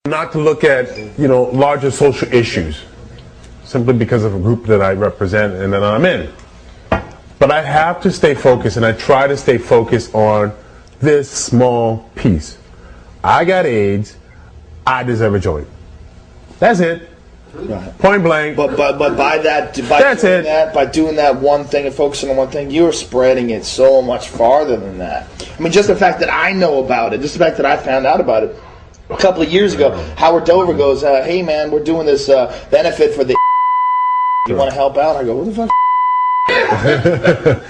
not to look at, larger social issues simply because of a group that I represent and that I'm in. But I have to stay focused, and I try to stay focused on this small piece. I got AIDS. I deserve a joint. That's it. Right. Point blank. But by doing that one thing and focusing on one thing, you're spreading it so much farther than that. I mean, just the fact that I know about it, just the fact that I found out about it a couple of years ago. Howard Dover goes, "Hey man, we're doing this benefit for the. You want to help out?" I go, "What the fuck?"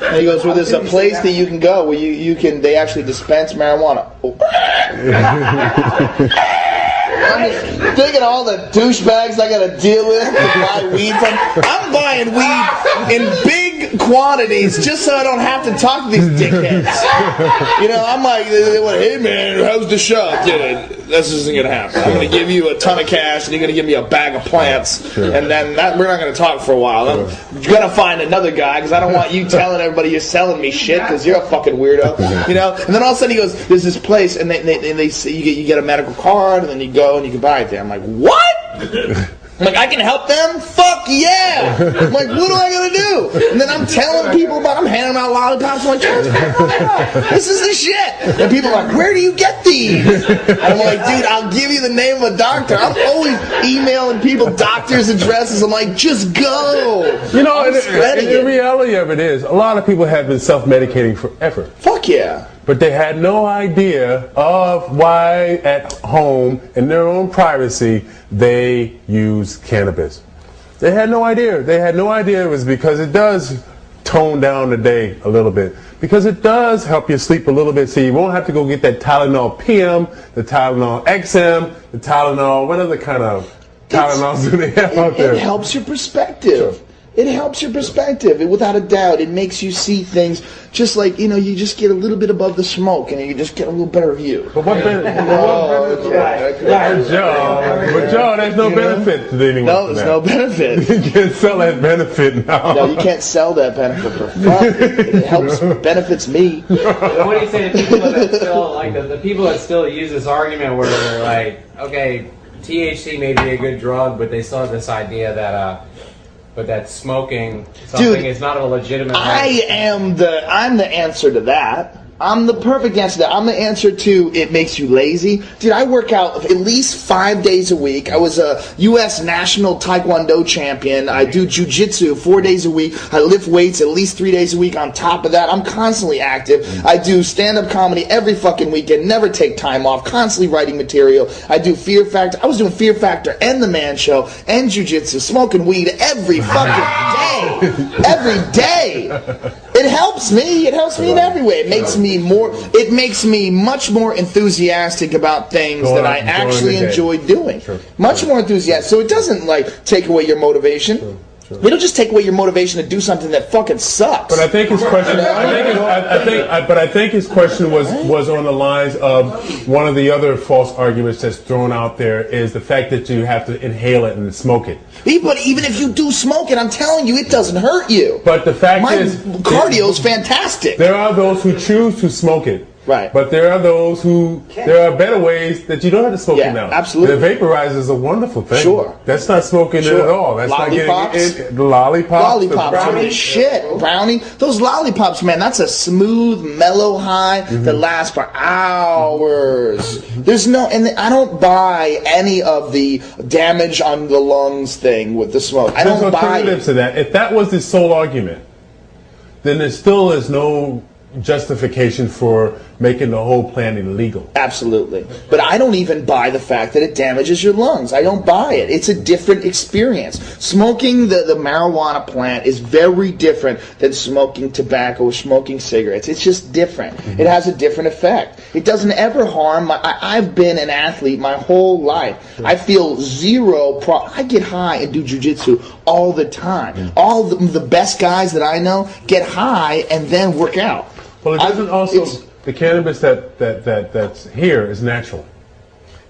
And he goes, "Well, there's a place that you can go where you can. They actually dispense marijuana." I'm just thinking all the douchebags I gotta deal with to buy weed from. I'm buying weed in big quantities just so I don't have to talk to these dickheads. I'm like, "Hey man, how's the shot?" This isn't gonna happen. I'm gonna give you a ton of cash and you're gonna give me a bag of plants, and then we're not gonna talk for a while. I'm gonna find another guy because I don't want you telling everybody you're selling me shit because you're a fucking weirdo, And then all of a sudden he goes, "There's this place," and they say you get a medical card, and then you go and you can buy it there. I'm like, "What?" I'm like, "I can help them? Fuck yeah!" I'm like, "What do I gotta do?" And then I'm telling people about, I'm handing out lollipops. I'm like, "This is the shit." And people are like, "Where do you get these?" I'm like, "Dude, I'll give you the name of a doctor." I'm always emailing people doctors' addresses. I'm like, "Just go." And the reality of it is, a lot of people have been self-medicating forever. Fuck yeah. But they had no idea of why at home, in their own privacy, they use cannabis. They had no idea. They had no idea it was because it does tone down the day a little bit. Because it does help you sleep a little bit, so you won't have to go get that Tylenol PM, the Tylenol XM, the Tylenol, what other kind of Tylenols do they have out there? It helps your perspective. Sure. It helps your perspective, without a doubt. It makes you see things just like, you just get a little bit above the smoke and you just get a little better view. But what benefit? Joe, there's no benefit to anyone. No, there's no benefit. You can't sell that benefit now. No, you can't sell that benefit for fun. It helps, benefits me. What do you say to people that still, the people that still use this argument where they're like, okay, THC may be a good drug, but they still have this idea that, but that smoking something is not a legitimate. I'm the answer to that. I'm the perfect answer to that. I'm the answer to it makes you lazy. Dude, I work out at least 5 days a week. I was a U.S. national Taekwondo champion. I do jiu-jitsu 4 days a week. I lift weights at least 3 days a week on top of that. I'm constantly active. I do stand-up comedy every fucking weekend. Never take time off. Constantly writing material. I do Fear Factor. I was doing Fear Factor and The Man Show and jiu-jitsu. Smoking weed every fucking day. Every day. It helps me. It helps me in every way. It makes me much more enthusiastic about things that I actually enjoy doing. Much more enthusiastic. So it doesn't take away your motivation. It'll just take away your motivation to do something that fucking sucks. But I think his question. I think his question was on the lines of one of the other false arguments that's thrown out there is the fact that you have to inhale it and smoke it. But even if you do smoke it, I'm telling you, it doesn't hurt you. But the fact is, cardio's fantastic. There are those who choose to smoke it. Right. But there are those there are better ways that you don't have to smoke it now. Absolutely. The vaporizer is a wonderful thing. Sure. That's not smoking it at all. That's lollipops. Not getting it. Lollipops are the shit. Brownie. Those lollipops, man, that's a smooth, mellow high that lasts for hours. And I don't buy any of the damage on the lungs thing with the smoke. I don't buy it. To that. If that was the sole argument, then there still is no justification for making the whole plant illegal. Absolutely. But I don't even buy the fact that it damages your lungs. I don't buy it. It's a different experience. Smoking the marijuana plant is very different than smoking tobacco or smoking cigarettes. It's just different. It has a different effect. It doesn't ever harm. I've been an athlete my whole life. I feel zero I get high and do jiu-jitsu all the time. All the best guys that I know get high and then work out. Well, it doesn't also... The cannabis that's here is natural.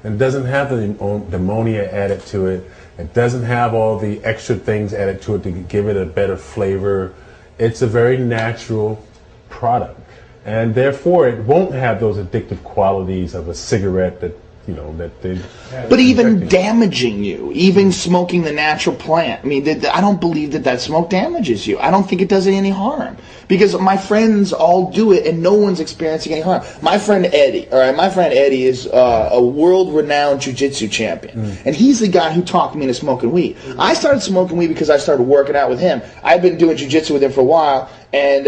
And it doesn't have the ammonia added to it. It doesn't have all the extra things added to it to give it a better flavor. It's a very natural product. And therefore, it won't have those addictive qualities of a cigarette that that they. But even damaging you, even smoking the natural plant. I mean, I don't believe that smoke damages you. I don't think it does any harm. Because my friends all do it and no one's experiencing any harm. My friend Eddie, is a world-renowned jiu-jitsu champion. And he's the guy who talked me into smoking weed. I started smoking weed because I started working out with him. I'd been doing jiu-jitsu with him for a while, and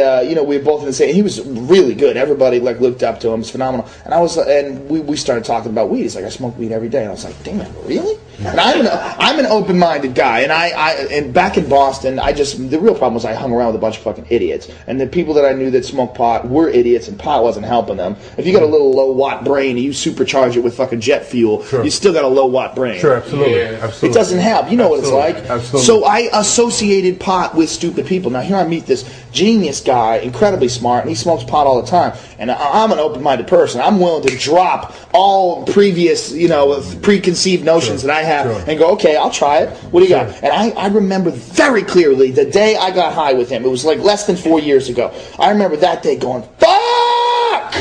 we were both in the same. He was really good. Everybody looked up to him. It was phenomenal. And we started talking about weed. He's like, I smoke weed every day. And I was like, damn, really? And I'm an open-minded guy. And back in Boston, the real problem was I hung around with a bunch of fucking idiots. And the people that I knew that smoked pot were idiots, and pot wasn't helping them. If you got a little low-watt brain and you supercharge it with fucking jet fuel, you still got a low-watt brain. Sure, absolutely. Absolutely. It doesn't help. You know what it's like. Absolutely. So I associated pot with stupid people. Now here I meet this genius guy, incredibly smart, and he smokes pot all the time. And I'm an open-minded person. I'm willing to drop all previous, preconceived notions that I have and go, okay, I'll try it. What do you got? And I remember very clearly the day I got high with him. It was like less than 4 years ago. I remember that day going, fuck!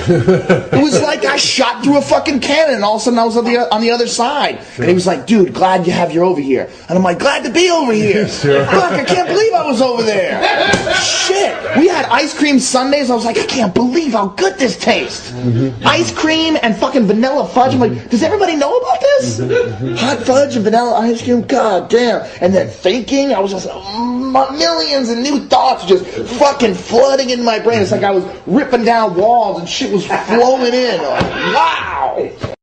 It was like I shot through a fucking cannon, and all of a sudden I was on the other side. And he was like, dude, glad you over here. And I'm like, glad to be over here. Fuck, I can't believe I was over there. Shit. We had ice cream sundaes. I was like, I can't believe how good this tastes. Ice cream and fucking vanilla fudge. I'm like, does everybody know about this? Hot fudge and vanilla ice cream. God damn. And then thinking, I was just millions of new thoughts just fucking flooding in my brain. It's like I was ripping down walls and shit was flowing in. Like, wow.